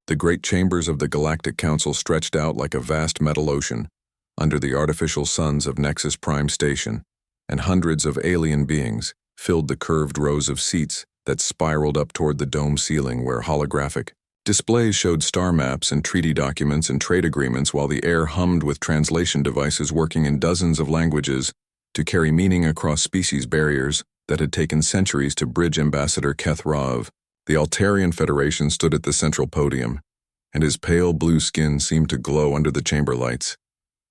The great chambers of the Galactic Council stretched out like a vast metal ocean under the artificial suns of Nexus Prime Station, and hundreds of alien beings filled the curved rows of seats that spiraled up toward the dome ceiling where holographic displays showed star maps and treaty documents and trade agreements, while the air hummed with translation devices working in dozens of languages to carry meaning across species barriers that had taken centuries to bridge. Ambassador Kethra of the Altarian Federation stood at the central podium, and his pale blue skin seemed to glow under the chamber lights,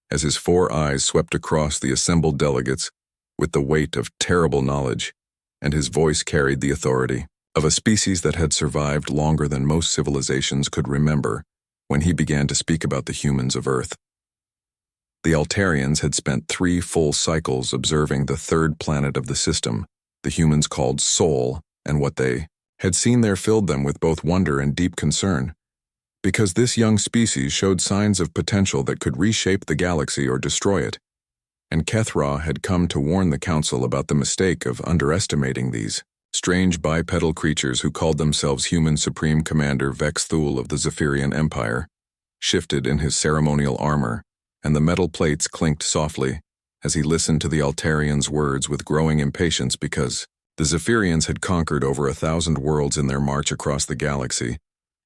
as his 4 eyes swept across the assembled delegates with the weight of terrible knowledge, and his voice carried the authority of a species that had survived longer than most civilizations could remember when he began to speak about the humans of Earth. The Altarians had spent 3 full cycles observing the third planet of the system, the humans called Sol, and what they had seen there filled them with both wonder and deep concern, because this young species showed signs of potential that could reshape the galaxy or destroy it, and Kethra had come to warn the Council about the mistake of underestimating these strange bipedal creatures who called themselves Human Supreme Commander Vex Thul of the Zephyrian Empire, shifted in his ceremonial armor, and the metal plates clinked softly as he listened to the Altarians' words with growing impatience, because the Zephyrians had conquered over 1,000 worlds in their march across the galaxy,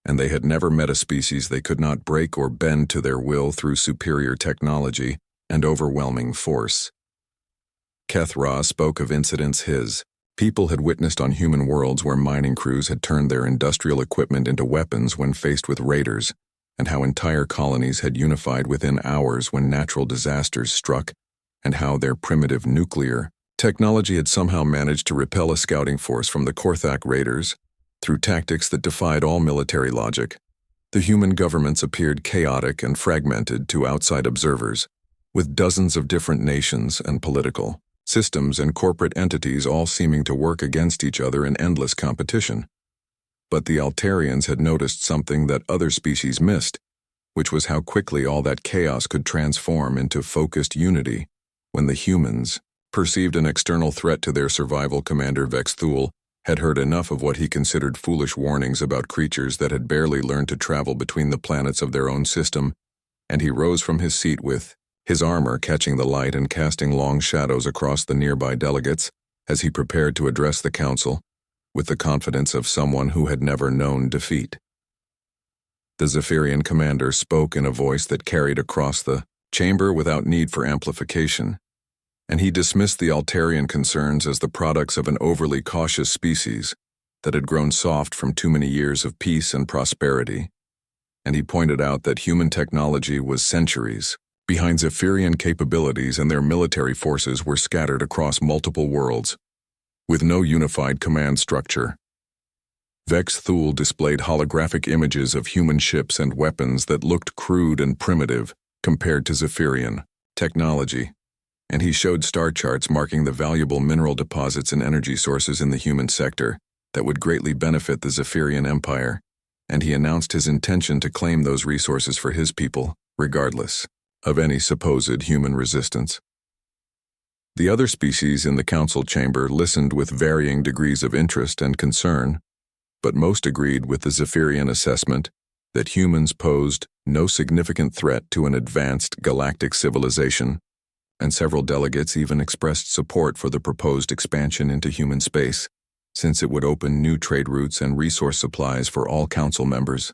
and they had never met a species they could not break or bend to their will through superior technology and overwhelming force. Kethra spoke of incidents his people had witnessed on human worlds where mining crews had turned their industrial equipment into weapons when faced with raiders, and how entire colonies had unified within hours when natural disasters struck, and how their primitive nuclear technology had somehow managed to repel a scouting force from the Korthak raiders through tactics that defied all military logic. The human governments appeared chaotic and fragmented to outside observers, with dozens of different nations and political systems and corporate entities all seeming to work against each other in endless competition. But the Altarians had noticed something that other species missed, which was how quickly all that chaos could transform into focused unity when the humans perceived an external threat to their survival. Commander Vex Thul had heard enough of what he considered foolish warnings about creatures that had barely learned to travel between the planets of their own system, and he rose from his seat with his armor catching the light and casting long shadows across the nearby delegates as he prepared to address the Council with the confidence of someone who had never known defeat. The Zephyrian commander spoke in a voice that carried across the chamber without need for amplification, and he dismissed the Altarian concerns as the products of an overly cautious species that had grown soft from too many years of peace and prosperity, and he pointed out that human technology was centuries behind Zephyrian capabilities, and their military forces were scattered across multiple worlds, with no unified command structure. Vex Thul displayed holographic images of human ships and weapons that looked crude and primitive compared to Zephyrian technology, and he showed star charts marking the valuable mineral deposits and energy sources in the human sector that would greatly benefit the Zephyrian Empire, and he announced his intention to claim those resources for his people, regardless of any supposed human resistance. The other species in the council chamber listened with varying degrees of interest and concern, but most agreed with the Zephyrian assessment that humans posed no significant threat to an advanced galactic civilization, and several delegates even expressed support for the proposed expansion into human space, since it would open new trade routes and resource supplies for all council members.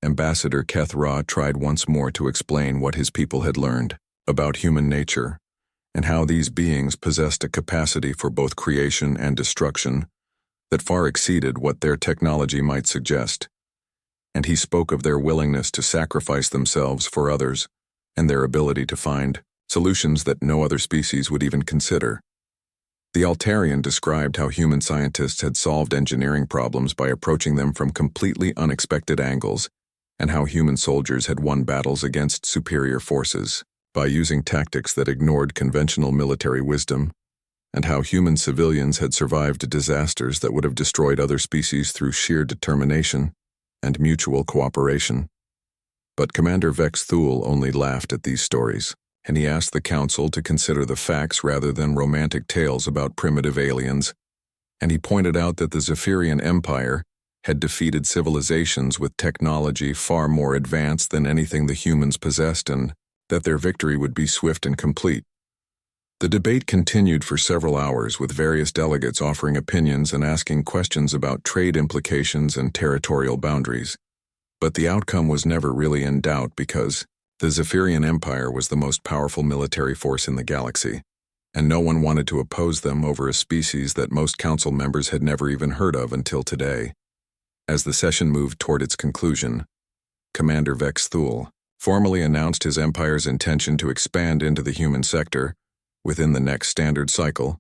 Ambassador Kethra tried once more to explain what his people had learned about human nature, and how these beings possessed a capacity for both creation and destruction that far exceeded what their technology might suggest, and he spoke of their willingness to sacrifice themselves for others, and their ability to find solutions that no other species would even consider. The Altarian described how human scientists had solved engineering problems by approaching them from completely unexpected angles, and how human soldiers had won battles against superior forces by using tactics that ignored conventional military wisdom, and how human civilians had survived disasters that would have destroyed other species through sheer determination and mutual cooperation. But Commander Vex Thul only laughed at these stories, and he asked the council to consider the facts rather than romantic tales about primitive aliens, and he pointed out that the Zephyrian Empire had defeated civilizations with technology far more advanced than anything the humans possessed, and that their victory would be swift and complete. The debate continued for several hours, with various delegates offering opinions and asking questions about trade implications and territorial boundaries. But the outcome was never really in doubt because the Zephyrian Empire was the most powerful military force in the galaxy, and no one wanted to oppose them over a species that most council members had never even heard of until today. As the session moved toward its conclusion, Commander Vex Thule formally announced his empire's intention to expand into the human sector within the next standard cycle,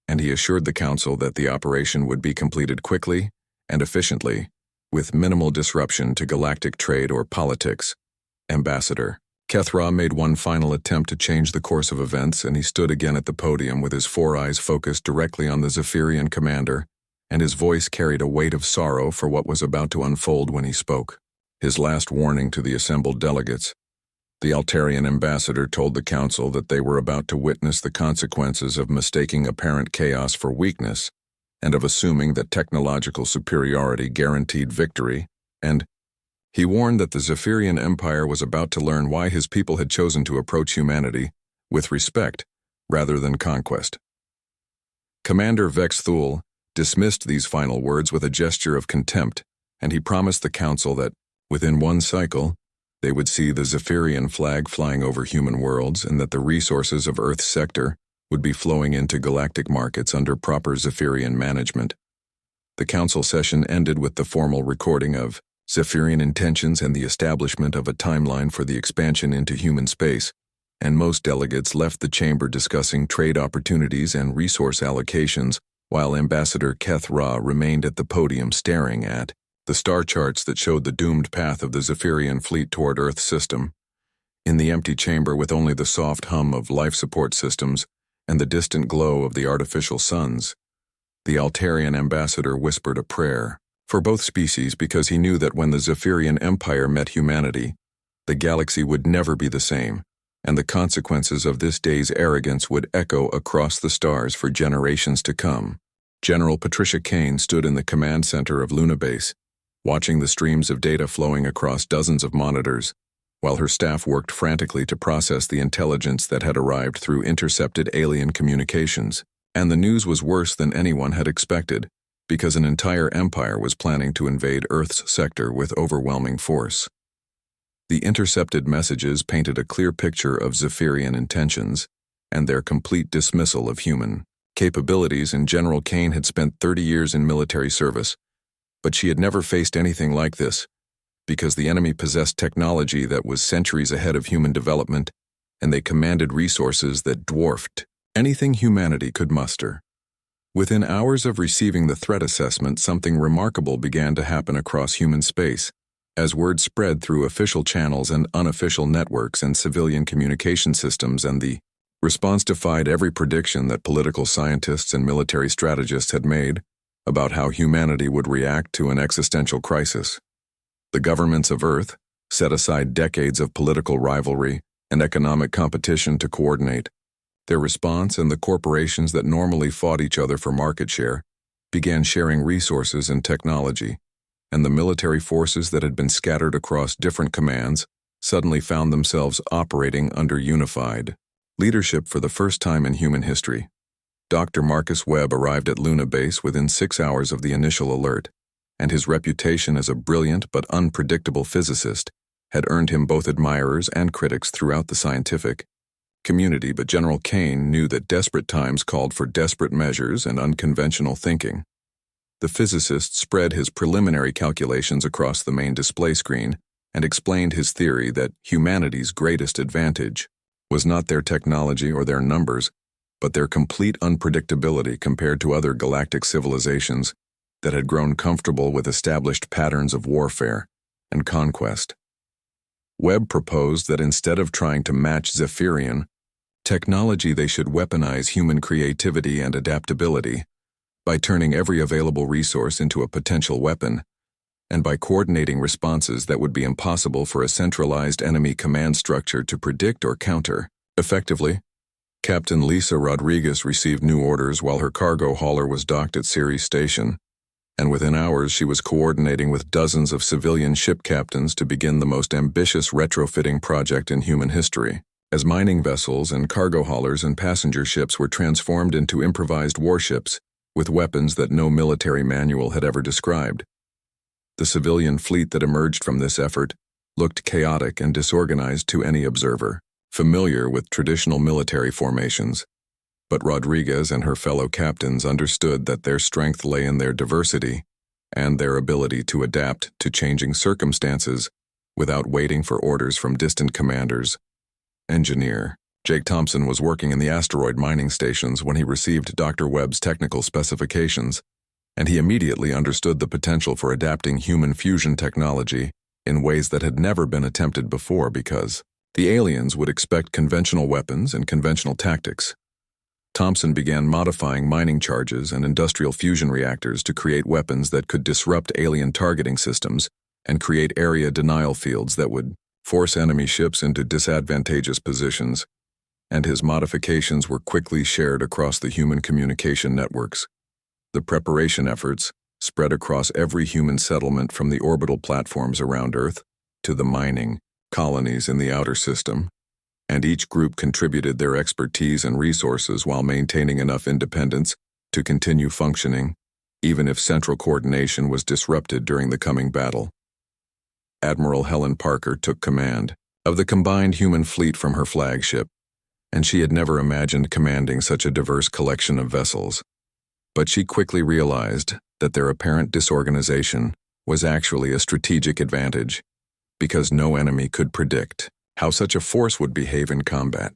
and he assured the council that the operation would be completed quickly and efficiently, with minimal disruption to galactic trade or politics. Ambassador Kethra made one final attempt to change the course of events, and he stood again at the podium with his four eyes focused directly on the Zephyrian commander, and his voice carried a weight of sorrow for what was about to unfold when he spoke. His last warning to the assembled delegates. The Altarian ambassador told the council that they were about to witness the consequences of mistaking apparent chaos for weakness and of assuming that technological superiority guaranteed victory, and he warned that the Zephyrian Empire was about to learn why his people had chosen to approach humanity with respect rather than conquest. Commander Vex Thule dismissed these final words with a gesture of contempt, and he promised the council that, within one cycle, they would see the Zephyrian flag flying over human worlds, and that the resources of Earth's sector would be flowing into galactic markets under proper Zephyrian management. The council session ended with the formal recording of Zephyrian intentions and the establishment of a timeline for the expansion into human space, and most delegates left the chamber discussing trade opportunities and resource allocations, while Ambassador Kethra remained at the podium staring at the star charts that showed the doomed path of the Zephyrian fleet toward Earth's system. In the empty chamber, with only the soft hum of life support systems and the distant glow of the artificial suns, the Altarian ambassador whispered a prayer for both species, because he knew that when the Zephyrian Empire met humanity, the galaxy would never be the same, and the consequences of this day's arrogance would echo across the stars for generations to come. General Patricia Kane stood in the command center of Luna Base, watching the streams of data flowing across dozens of monitors, while her staff worked frantically to process the intelligence that had arrived through intercepted alien communications. And the news was worse than anyone had expected, because an entire empire was planning to invade Earth's sector with overwhelming force. The intercepted messages painted a clear picture of Zephyrian intentions and their complete dismissal of human capabilities, and General Kane had spent 30 years in military service, but she had never faced anything like this, because the enemy possessed technology that was centuries ahead of human development, and they commanded resources that dwarfed anything humanity could muster. Within hours of receiving the threat assessment, something remarkable began to happen across human space, as word spread through official channels and unofficial networks and civilian communication systems, and the response defied every prediction that political scientists and military strategists had made about how humanity would react to an existential crisis. The governments of Earth set aside decades of political rivalry and economic competition to coordinate their response, and the corporations that normally fought each other for market share began sharing resources and technology, and the military forces that had been scattered across different commands suddenly found themselves operating under unified leadership for the first time in human history. Dr. Marcus Webb arrived at Luna Base within 6 hours of the initial alert, and his reputation as a brilliant but unpredictable physicist had earned him both admirers and critics throughout the scientific community. But General Kane knew that desperate times called for desperate measures and unconventional thinking. The physicist spread his preliminary calculations across the main display screen and explained his theory that humanity's greatest advantage was not their technology or their numbers, but their complete unpredictability compared to other galactic civilizations that had grown comfortable with established patterns of warfare and conquest. Webb proposed that instead of trying to match Zephyrian technology, they should weaponize human creativity and adaptability by turning every available resource into a potential weapon, and by coordinating responses that would be impossible for a centralized enemy command structure to predict or counter effectively. Captain Lisa Rodriguez received new orders while her cargo hauler was docked at Ceres Station, and within hours she was coordinating with dozens of civilian ship captains to begin the most ambitious retrofitting project in human history. As mining vessels and cargo haulers and passenger ships were transformed into improvised warships with weapons that no military manual had ever described. The civilian fleet that emerged from this effort looked chaotic and disorganized to any observer, familiar with traditional military formations. But Rodriguez and her fellow captains understood that their strength lay in their diversity and their ability to adapt to changing circumstances without waiting for orders from distant commanders. Engineer Jake Thompson was working in the asteroid mining stations when he received Dr. Webb's technical specifications, and he immediately understood the potential for adapting human fusion technology in ways that had never been attempted before because the aliens would expect conventional weapons and conventional tactics. Thompson began modifying mining charges and industrial fusion reactors to create weapons that could disrupt alien targeting systems and create area denial fields that would force enemy ships into disadvantageous positions, and his modifications were quickly shared across the human communication networks. The preparation efforts spread across every human settlement from the orbital platforms around Earth to the mining colonies in the outer system, and each group contributed their expertise and resources while maintaining enough independence to continue functioning, even if central coordination was disrupted during the coming battle. Admiral Helen Parker took command of the combined human fleet from her flagship, and she had never imagined commanding such a diverse collection of vessels. But she quickly realized that their apparent disorganization was actually a strategic advantage, because no enemy could predict how such a force would behave in combat.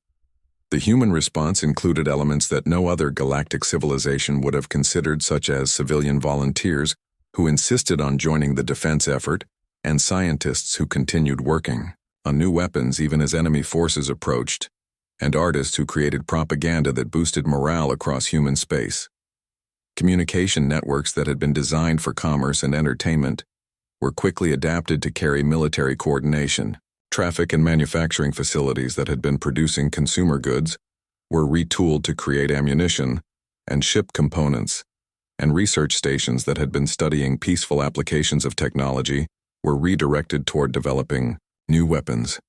The human response included elements that no other galactic civilization would have considered, such as civilian volunteers who insisted on joining the defense effort, and scientists who continued working on new weapons even as enemy forces approached, and artists who created propaganda that boosted morale across human space. Communication networks that had been designed for commerce and entertainment were quickly adapted to carry military coordination. Traffic and manufacturing facilities that had been producing consumer goods were retooled to create ammunition and ship components, and research stations that had been studying peaceful applications of technology were redirected toward developing new weapons.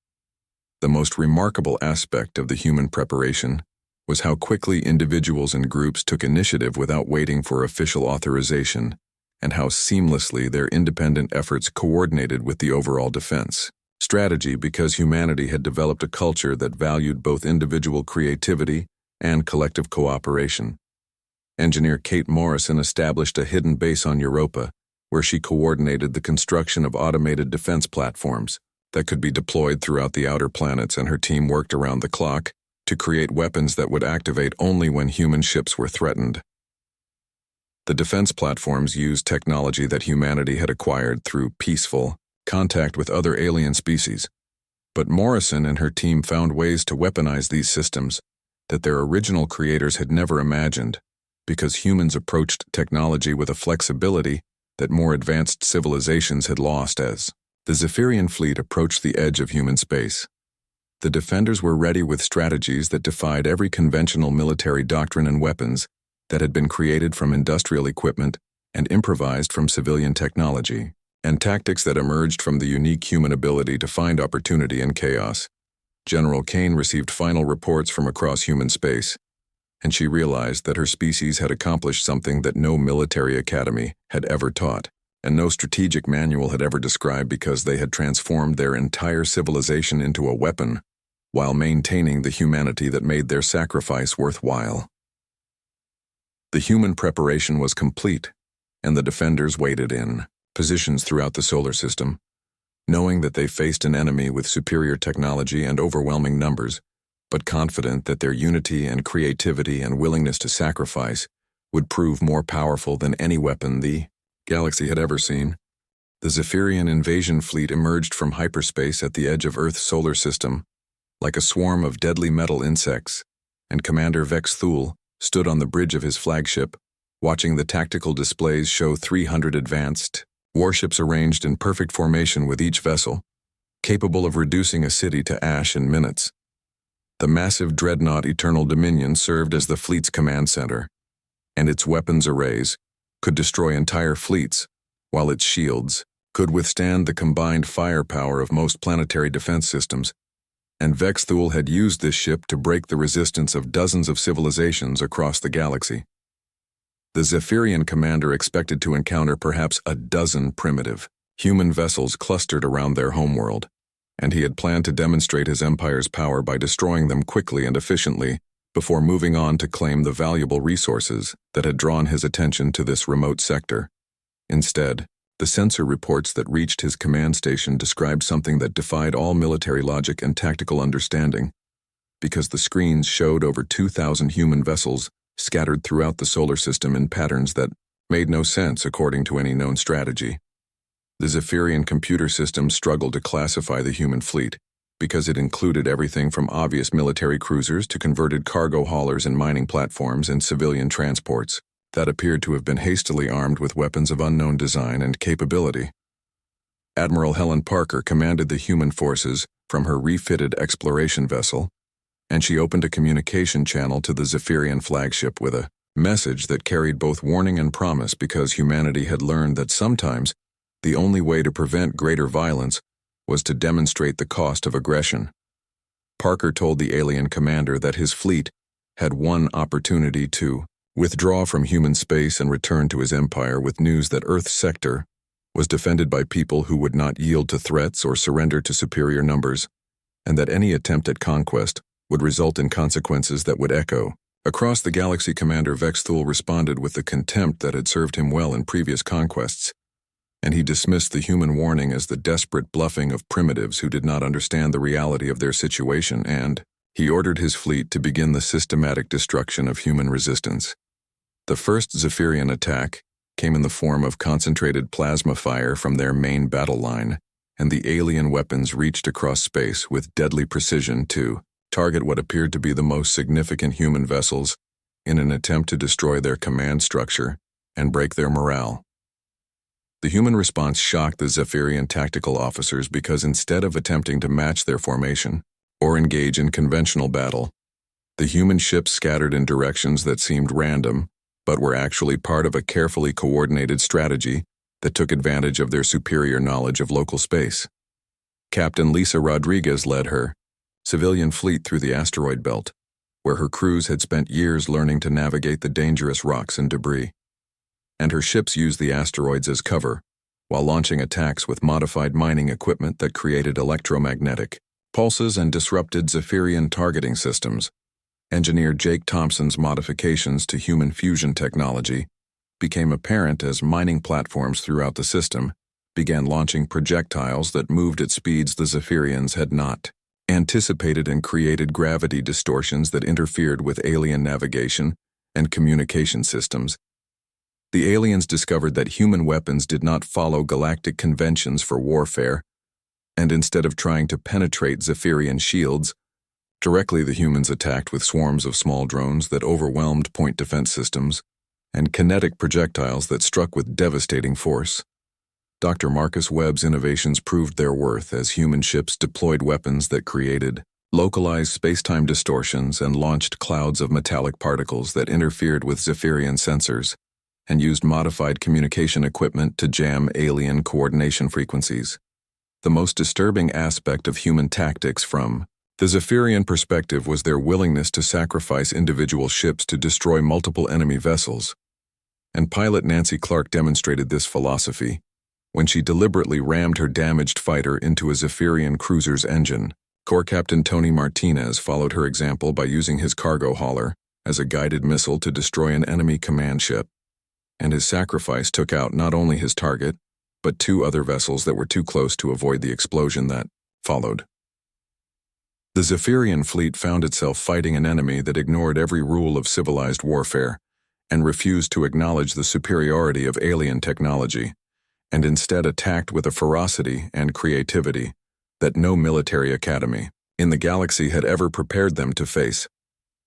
The most remarkable aspect of the human preparation was how quickly individuals and groups took initiative without waiting for official authorization, and how seamlessly their independent efforts coordinated with the overall defense strategy, because humanity had developed a culture that valued both individual creativity and collective cooperation. Engineer Kate Morrison established a hidden base on Europa, where she coordinated the construction of automated defense platforms that could be deployed throughout the outer planets, and her team worked around the clock to create weapons that would activate only when human ships were threatened. The defense platforms used technology that humanity had acquired through peaceful contact with other alien species, but Morrison and her team found ways to weaponize these systems that their original creators had never imagined, because humans approached technology with a flexibility that more advanced civilizations had lost. As the Zephyrian fleet approached the edge of human space, the defenders were ready with strategies that defied every conventional military doctrine and weapons that had been created from industrial equipment and improvised from civilian technology, and tactics that emerged from the unique human ability to find opportunity in chaos. General Kane received final reports from across human space, and she realized that her species had accomplished something that no military academy had ever taught, and no strategic manual had ever described, because they had transformed their entire civilization into a weapon while maintaining the humanity that made their sacrifice worthwhile. The human preparation was complete, and the defenders waited in positions throughout the solar system, knowing that they faced an enemy with superior technology and overwhelming numbers, but confident that their unity and creativity and willingness to sacrifice would prove more powerful than any weapon the galaxy had ever seen. The Zephyrian invasion fleet emerged from hyperspace at the edge of Earth's solar system, like a swarm of deadly metal insects, and Commander Vex Thule stood on the bridge of his flagship, watching the tactical displays show 300 advanced warships arranged in perfect formation, with each vessel capable of reducing a city to ash in minutes. The massive dreadnought Eternal Dominion served as the fleet's command center, and its weapons arrays, could destroy entire fleets, while its shields could withstand the combined firepower of most planetary defense systems, and Vex Thul had used this ship to break the resistance of dozens of civilizations across the galaxy. The Zephyrian commander expected to encounter perhaps a dozen primitive, human vessels clustered around their homeworld, and he had planned to demonstrate his empire's power by destroying them quickly and efficiently before moving on to claim the valuable resources that had drawn his attention to this remote sector. Instead, the sensor reports that reached his command station described something that defied all military logic and tactical understanding, because the screens showed over 2,000 human vessels scattered throughout the solar system in patterns that made no sense according to any known strategy. The Zephyrian computer system struggled to classify the human fleet, because it included everything from obvious military cruisers to converted cargo haulers and mining platforms and civilian transports that appeared to have been hastily armed with weapons of unknown design and capability. Admiral Helen Parker commanded the human forces from her refitted exploration vessel, and she opened a communication channel to the Zephyrian flagship with a message that carried both warning and promise, because humanity had learned that sometimes the only way to prevent greater violence was to demonstrate the cost of aggression. Parker told the alien commander that his fleet had one opportunity to withdraw from human space and return to his empire with news that Earth's sector was defended by people who would not yield to threats or surrender to superior numbers, and that any attempt at conquest would result in consequences that would echo across the galaxy. Commander Vex Thul responded with the contempt that had served him well in previous conquests, and he dismissed the human warning as the desperate bluffing of primitives who did not understand the reality of their situation, and he ordered his fleet to begin the systematic destruction of human resistance. The first Zephyrian attack came in the form of concentrated plasma fire from their main battle line, and the alien weapons reached across space with deadly precision to target what appeared to be the most significant human vessels in an attempt to destroy their command structure and break their morale. The human response shocked the Zephyrian tactical officers, because instead of attempting to match their formation or engage in conventional battle, the human ships scattered in directions that seemed random but were actually part of a carefully coordinated strategy that took advantage of their superior knowledge of local space. Captain Lisa Rodriguez led her civilian fleet through the asteroid belt, where her crews had spent years learning to navigate the dangerous rocks and debris. And her ships used the asteroids as cover, while launching attacks with modified mining equipment that created electromagnetic pulses and disrupted Zephyrian targeting systems. Engineer Jake Thompson's modifications to human fusion technology became apparent as mining platforms throughout the system began launching projectiles that moved at speeds the Zephyrians had not anticipated and created gravity distortions that interfered with alien navigation and communication systems. The aliens discovered that human weapons did not follow galactic conventions for warfare, and instead of trying to penetrate Zephyrian shields, directly the humans attacked with swarms of small drones that overwhelmed point defense systems and kinetic projectiles that struck with devastating force. Dr. Marcus Webb's innovations proved their worth as human ships deployed weapons that created localized space-time distortions and launched clouds of metallic particles that interfered with Zephyrian sensors and used modified communication equipment to jam alien coordination frequencies. The most disturbing aspect of human tactics from the Zephyrian perspective was their willingness to sacrifice individual ships to destroy multiple enemy vessels. And pilot Nancy Clark demonstrated this philosophy when she deliberately rammed her damaged fighter into a Zephyrian cruiser's engine. Corps Captain Tony Martinez followed her example by using his cargo hauler as a guided missile to destroy an enemy command ship, and his sacrifice took out not only his target, but 2 other vessels that were too close to avoid the explosion that followed. The Zephyrian fleet found itself fighting an enemy that ignored every rule of civilized warfare and refused to acknowledge the superiority of alien technology, and instead attacked with a ferocity and creativity that no military academy in the galaxy had ever prepared them to face.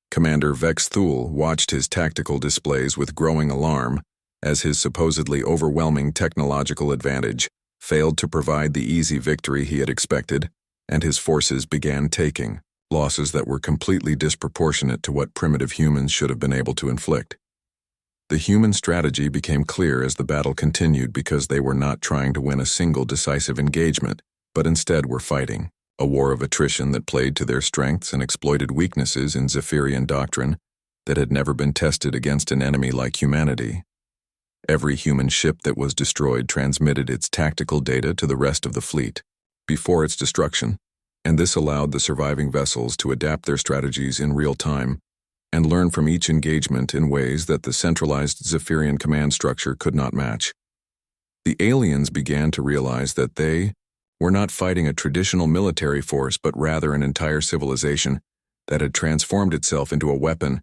Commander Vex Thul watched his tactical displays with growing alarm as his supposedly overwhelming technological advantage failed to provide the easy victory he had expected, and his forces began taking losses that were completely disproportionate to what primitive humans should have been able to inflict. The human strategy became clear as the battle continued because they were not trying to win a single decisive engagement, but instead were fighting a war of attrition that played to their strengths and exploited weaknesses in Zephyrian doctrine that had never been tested against an enemy like humanity. Every human ship that was destroyed transmitted its tactical data to the rest of the fleet before its destruction, and this allowed the surviving vessels to adapt their strategies in real time and learn from each engagement in ways that the centralized Zephyrian command structure could not match. The aliens began to realize that they were not fighting a traditional military force but rather an entire civilization that had transformed itself into a weapon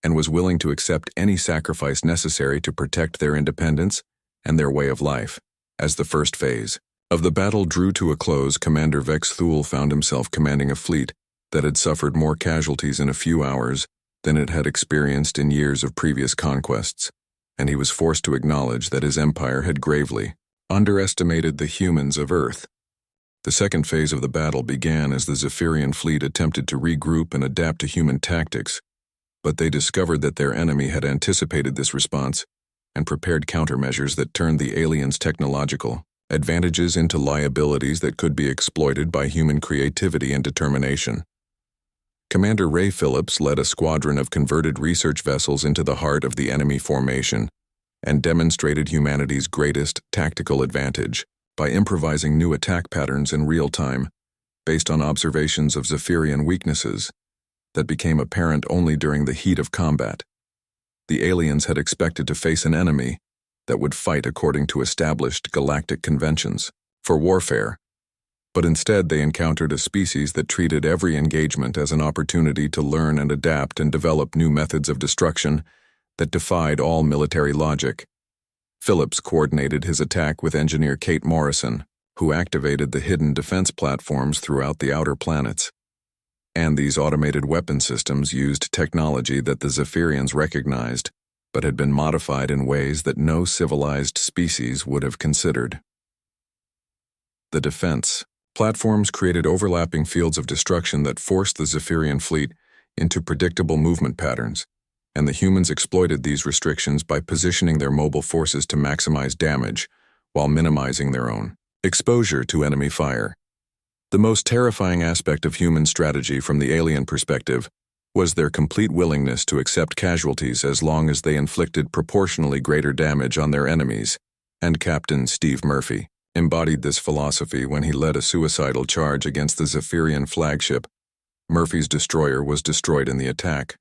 and was willing to accept any sacrifice necessary to protect their independence and their way of life. As the first phase of the battle drew to a close, Commander Vex Thule found himself commanding a fleet that had suffered more casualties in a few hours than it had experienced in years of previous conquests, and he was forced to acknowledge that his empire had gravely underestimated the humans of Earth. The second phase of the battle began as the Zephyrian fleet attempted to regroup and adapt to human tactics, but they discovered that their enemy had anticipated this response and prepared countermeasures that turned the aliens' technological advantages into liabilities that could be exploited by human creativity and determination. Commander Ray Phillips led a squadron of converted research vessels into the heart of the enemy formation and demonstrated humanity's greatest tactical advantage by improvising new attack patterns in real time based on observations of Zephyrian weaknesses that became apparent only during the heat of combat. The aliens had expected to face an enemy that would fight according to established galactic conventions for warfare, but instead they encountered a species that treated every engagement as an opportunity to learn and adapt and develop new methods of destruction that defied all military logic. Phillips coordinated his attack with engineer Kate Morrison, who activated the hidden defense platforms throughout the outer planets. And these automated weapon systems used technology that the Zephyrians recognized, but had been modified in ways that no civilized species would have considered. The defense platforms created overlapping fields of destruction that forced the Zephyrian fleet into predictable movement patterns, and the humans exploited these restrictions by positioning their mobile forces to maximize damage while minimizing their own exposure to enemy fire. The most terrifying aspect of human strategy from the alien perspective was their complete willingness to accept casualties as long as they inflicted proportionally greater damage on their enemies, and Captain Steve Murphy embodied this philosophy when he led a suicidal charge against the Zephyrian flagship. Murphy's destroyer was destroyed in the attack,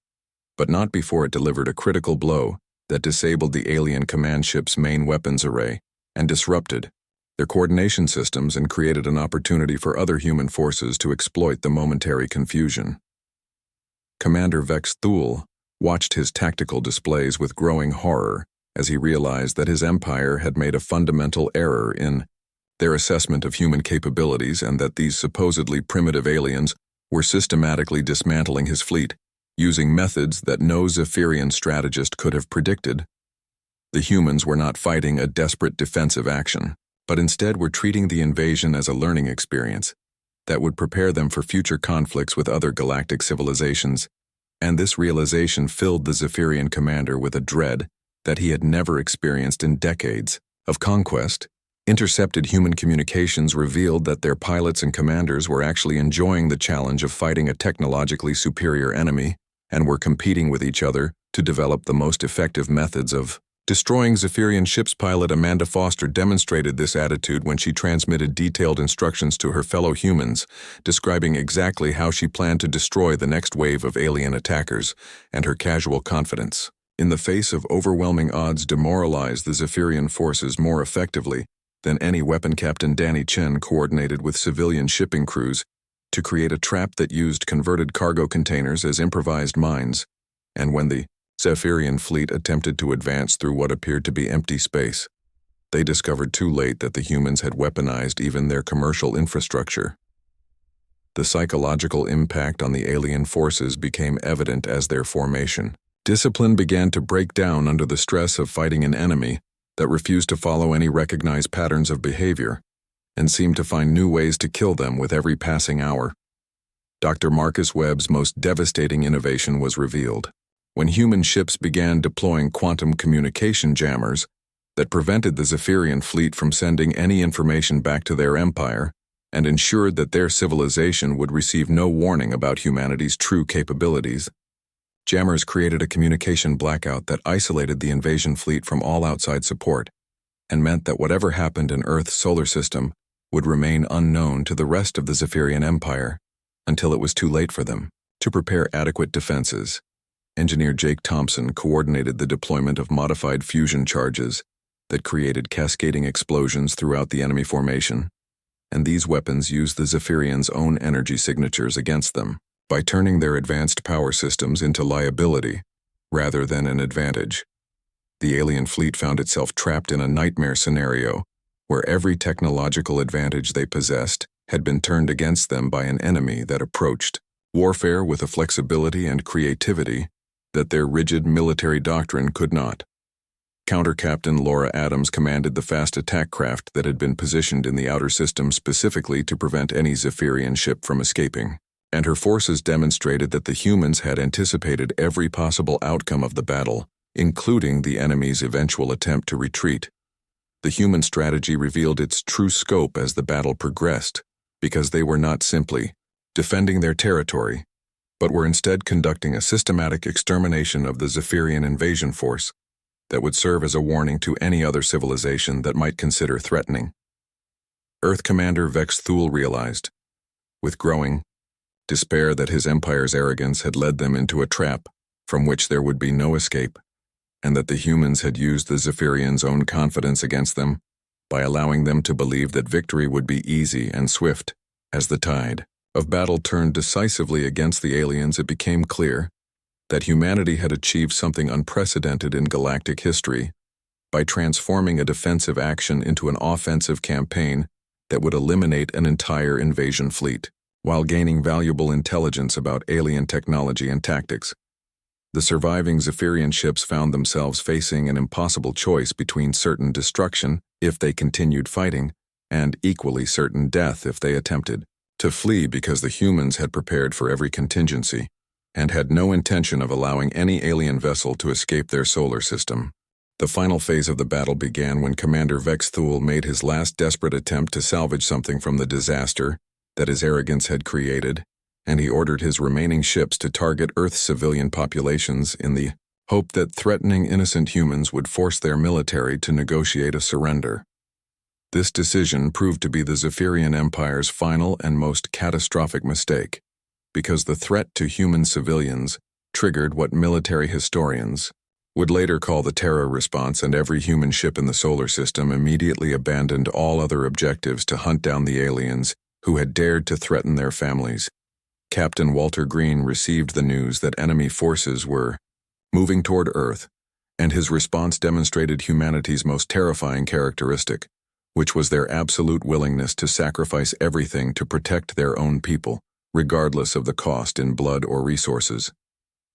but not before it delivered a critical blow that disabled the alien command ship's main weapons array and disrupted their coordination systems and created an opportunity for other human forces to exploit the momentary confusion. Commander Vex Thule watched his tactical displays with growing horror as he realized that his empire had made a fundamental error in their assessment of human capabilities and that these supposedly primitive aliens were systematically dismantling his fleet, using methods that no Zephyrian strategist could have predicted. The humans were not fighting a desperate defensive action, but instead were treating the invasion as a learning experience that would prepare them for future conflicts with other galactic civilizations, and this realization filled the Zephyrian commander with a dread that he had never experienced in decades of conquest. Intercepted human communications revealed that their pilots and commanders were actually enjoying the challenge of fighting a technologically superior enemy and were competing with each other to develop the most effective methods of destroying Zephyrian ships. Pilot Amanda Foster demonstrated this attitude when she transmitted detailed instructions to her fellow humans, describing exactly how she planned to destroy the next wave of alien attackers, and her casual confidence in the face of overwhelming odds demoralized the Zephyrian forces more effectively than any weapon. Captain Danny Chen coordinated with civilian shipping crews to create a trap that used converted cargo containers as improvised mines, and when the Zephyrian fleet attempted to advance through what appeared to be empty space, they discovered too late that the humans had weaponized even their commercial infrastructure. The psychological impact on the alien forces became evident as their formation discipline began to break down under the stress of fighting an enemy that refused to follow any recognized patterns of behavior and seemed to find new ways to kill them with every passing hour. Dr. Marcus Webb's most devastating innovation was revealed when human ships began deploying quantum communication jammers that prevented the Zephyrian fleet from sending any information back to their empire and ensured that their civilization would receive no warning about humanity's true capabilities. Jammers created a communication blackout that isolated the invasion fleet from all outside support and meant that whatever happened in Earth's solar system would remain unknown to the rest of the Zephyrian Empire until it was too late for them to prepare adequate defenses. Engineer Jake Thompson coordinated the deployment of modified fusion charges that created cascading explosions throughout the enemy formation, and these weapons used the Zephyrians' own energy signatures against them by turning their advanced power systems into liability rather than an advantage. The alien fleet found itself trapped in a nightmare scenario where every technological advantage they possessed had been turned against them by an enemy that approached warfare with a flexibility and creativity that their rigid military doctrine could not. Counter-Captain Laura Adams commanded the fast attack craft that had been positioned in the outer system specifically to prevent any Zephyrian ship from escaping, and her forces demonstrated that the humans had anticipated every possible outcome of the battle, including the enemy's eventual attempt to retreat. The human strategy revealed its true scope as the battle progressed, because they were not simply defending their territory, but were instead conducting a systematic extermination of the Zephyrian invasion force that would serve as a warning to any other civilization that might consider threatening. Earth Commander Vex Thule realized, with growing despair, that his empire's arrogance had led them into a trap from which there would be no escape, and that the humans had used the Zephyrians' own confidence against them by allowing them to believe that victory would be easy and swift. As the tide of battle turned decisively against the aliens, it became clear that humanity had achieved something unprecedented in galactic history by transforming a defensive action into an offensive campaign that would eliminate an entire invasion fleet, while gaining valuable intelligence about alien technology and tactics. The surviving Zephyrian ships found themselves facing an impossible choice between certain destruction if they continued fighting and equally certain death if they attempted to flee, because the humans had prepared for every contingency and had no intention of allowing any alien vessel to escape their solar system. The final phase of the battle began when Commander Vex Thule made his last desperate attempt to salvage something from the disaster that his arrogance had created, and he ordered his remaining ships to target Earth's civilian populations in the hope that threatening innocent humans would force their military to negotiate a surrender. This decision proved to be the Zephyrian Empire's final and most catastrophic mistake, because the threat to human civilians triggered what military historians would later call the terror response, and every human ship in the solar system immediately abandoned all other objectives to hunt down the aliens who had dared to threaten their families. Captain Walter Green received the news that enemy forces were moving toward Earth, and his response demonstrated humanity's most terrifying characteristic, which was their absolute willingness to sacrifice everything to protect their own people, regardless of the cost in blood or resources.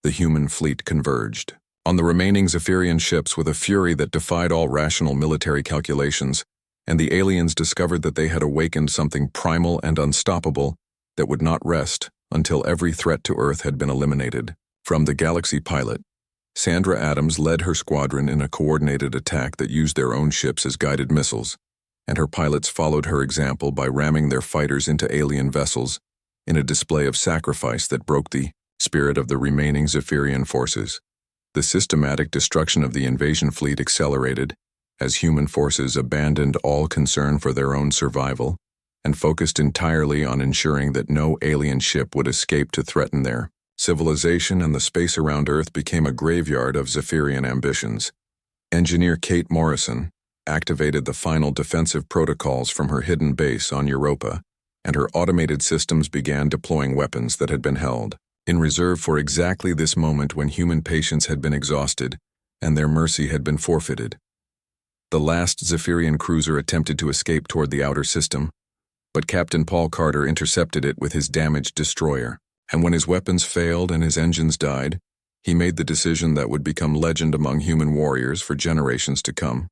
The human fleet converged on the remaining Zephyrian ships with a fury that defied all rational military calculations, and the aliens discovered that they had awakened something primal and unstoppable that would not rest until every threat to Earth had been eliminated. From the Galaxy pilot, Sandra Adams led her squadron in a coordinated attack that used their own ships as guided missiles, and her pilots followed her example by ramming their fighters into alien vessels in a display of sacrifice that broke the spirit of the remaining Zephyrian forces. The systematic destruction of the invasion fleet accelerated as human forces abandoned all concern for their own survival and focused entirely on ensuring that no alien ship would escape to threaten their civilization, and the space around Earth became a graveyard of Zephyrian ambitions. Engineer Kate Morrison activated the final defensive protocols from her hidden base on Europa, and her automated systems began deploying weapons that had been held in reserve for exactly this moment when human patience had been exhausted and their mercy had been forfeited. The last Zephyrian cruiser attempted to escape toward the outer system, but Captain Paul Carter intercepted it with his damaged destroyer, and when his weapons failed and his engines died, he made the decision that would become legend among human warriors for generations to come.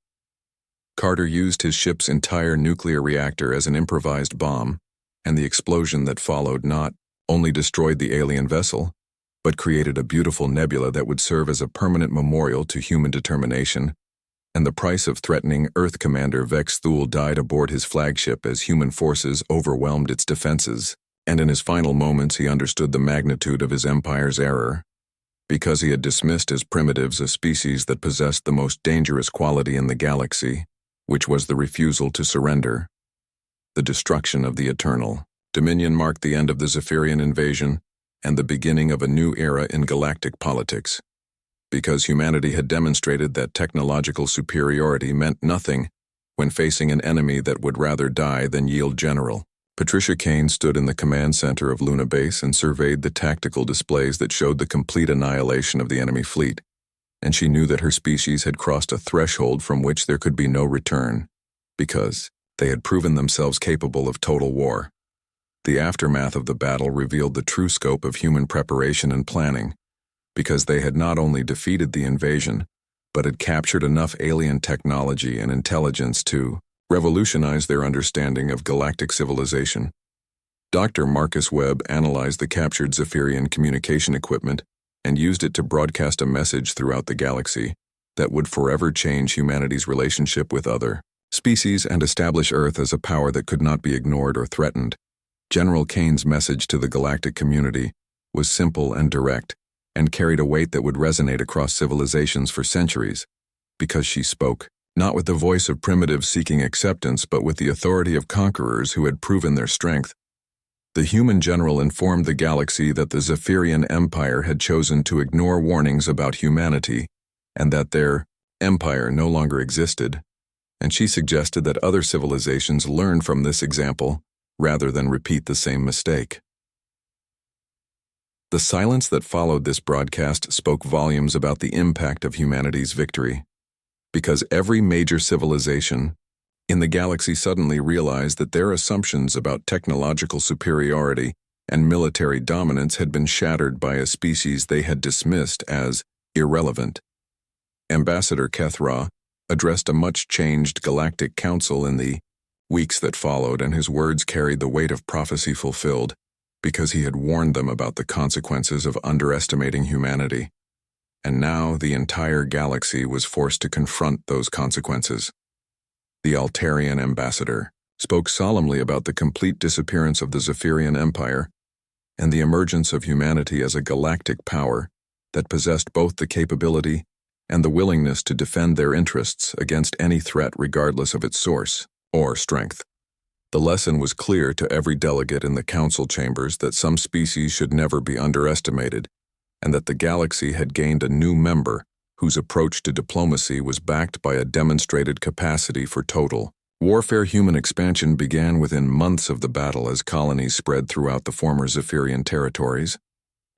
Carter used his ship's entire nuclear reactor as an improvised bomb, and the explosion that followed not only destroyed the alien vessel, but created a beautiful nebula that would serve as a permanent memorial to human determination, and the price of threatening Earth Commander Vex Thule died aboard his flagship as human forces overwhelmed its defenses, and in his final moments he understood the magnitude of his empire's error. Because he had dismissed as primitives a species that possessed the most dangerous quality in the galaxy, which was the refusal to surrender. The destruction of the Eternal Dominion marked the end of the Zephyrian invasion and the beginning of a new era in galactic politics. Because humanity had demonstrated that technological superiority meant nothing when facing an enemy that would rather die than yield. General Patricia Kane stood in the command center of Luna Base and surveyed the tactical displays that showed the complete annihilation of the enemy fleet, and she knew that her species had crossed a threshold from which there could be no return, because they had proven themselves capable of total war. The aftermath of the battle revealed the true scope of human preparation and planning, because they had not only defeated the invasion, but had captured enough alien technology and intelligence to revolutionize their understanding of galactic civilization. Dr. Marcus Webb analyzed the captured Zephyrian communication equipment and used it to broadcast a message throughout the galaxy that would forever change humanity's relationship with other species and establish Earth as a power that could not be ignored or threatened. General Kane's message to the galactic community was simple and direct, and carried a weight that would resonate across civilizations for centuries, because she spoke not with the voice of primitives seeking acceptance, but with the authority of conquerors who had proven their strength. The human general informed the galaxy that the Zephyrian Empire had chosen to ignore warnings about humanity, and that their empire no longer existed, and she suggested that other civilizations learn from this example rather than repeat the same mistake. The silence that followed this broadcast spoke volumes about the impact of humanity's victory, because every major civilization in the galaxy suddenly realized that their assumptions about technological superiority and military dominance had been shattered by a species they had dismissed as irrelevant. Ambassador Kethra addressed a much-changed galactic council in the weeks that followed, and his words carried the weight of prophecy fulfilled, because he had warned them about the consequences of underestimating humanity. And now the entire galaxy was forced to confront those consequences. The Altarian ambassador spoke solemnly about the complete disappearance of the Zephyrian Empire and the emergence of humanity as a galactic power that possessed both the capability and the willingness to defend their interests against any threat regardless of its source or strength. The lesson was clear to every delegate in the council chambers that some species should never be underestimated, and that the galaxy had gained a new member whose approach to diplomacy was backed by a demonstrated capacity for total warfare. Human expansion began within months of the battle as colonies spread throughout the former Zephyrian territories,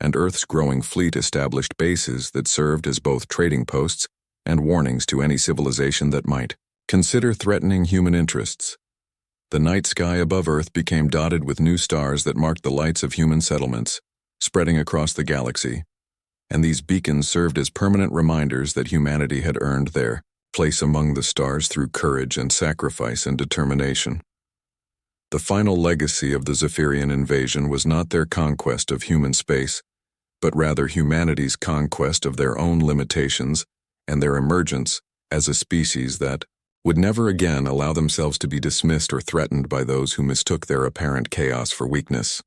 and Earth's growing fleet established bases that served as both trading posts and warnings to any civilization that might consider threatening human interests. The night sky above Earth became dotted with new stars that marked the lights of human settlements, spreading across the galaxy, and these beacons served as permanent reminders that humanity had earned their place among the stars through courage and sacrifice and determination. The final legacy of the Zephyrian invasion was not their conquest of human space, but rather humanity's conquest of their own limitations and their emergence as a species that would never again allow themselves to be dismissed or threatened by those who mistook their apparent chaos for weakness.